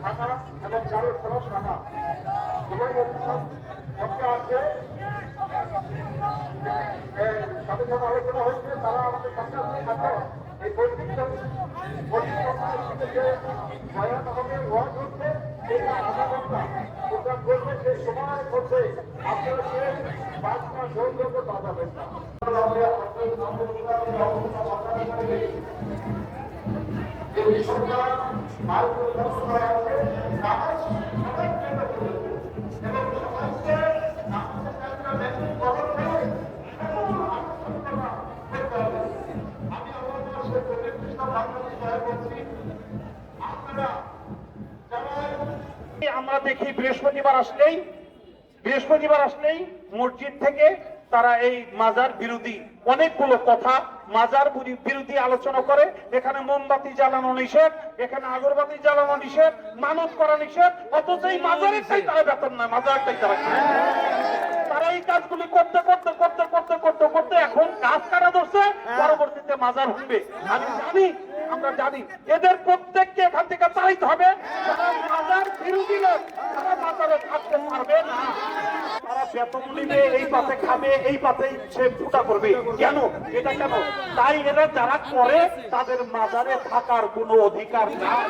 থাকা এবং চারুর খরচ থাকা এবং সবকে আছে তাদের সাথে আলোচনা হয়েছে, তারা আমাদের কাছে আছে। এই যে বয়ান হবে ওয়াজ হচ্ছে এটা আধা ঘন্টা প্রোগ্রাম করবে, সেই সময় করছে আপনারা সে 5 মাস সৌন্দর্য পাঠাবেন না। এই সরকার মাল করা আছে নামাজ সবাই কেন্দ্র করেছে এবং সমাজকে নামাজের কাজটা ব্যাপক গ্রহণ করে আমি আমার দেশের প্রতিষ্ঠিত বাংলাদেশ বলছি আপনারা আমরা দেখি বৃহস্পতিবার আসলেই মসজিদ থেকে তারা এই মাজার বিরোধী অনেকগুলো কথা মাজার বিরোধী আলোচনা করে। এখানে মোমবাতি জ্বালানো নিষেধ, এখানে আগরবাতি জ্বালানো নিষেধ, মানত করা নিষেধ, অথচ এই মাজারেরটাই তারা বেতন নয়, মাজারটাই তারা তারা এই কাজগুলি করতে করতে করতে করতে করতে করতে এখন গাছ কাটা ধরছে, পরবর্তীতে মাজার হবে। আমরা জানি এদের প্রত্যেককে এখান থেকে তাড়াইতে হবে। যারা মাজার বিরোধী লোক তারা মাজারে থাকতে পারবে না, তারা বেতন নিবে, এই পাশে খাবে, এই পাশে সে ফুটা করবে। কেন এটা কেন? তাই এরা যারা করে তাদের মাজারে থাকার কোনো অধিকার নাই।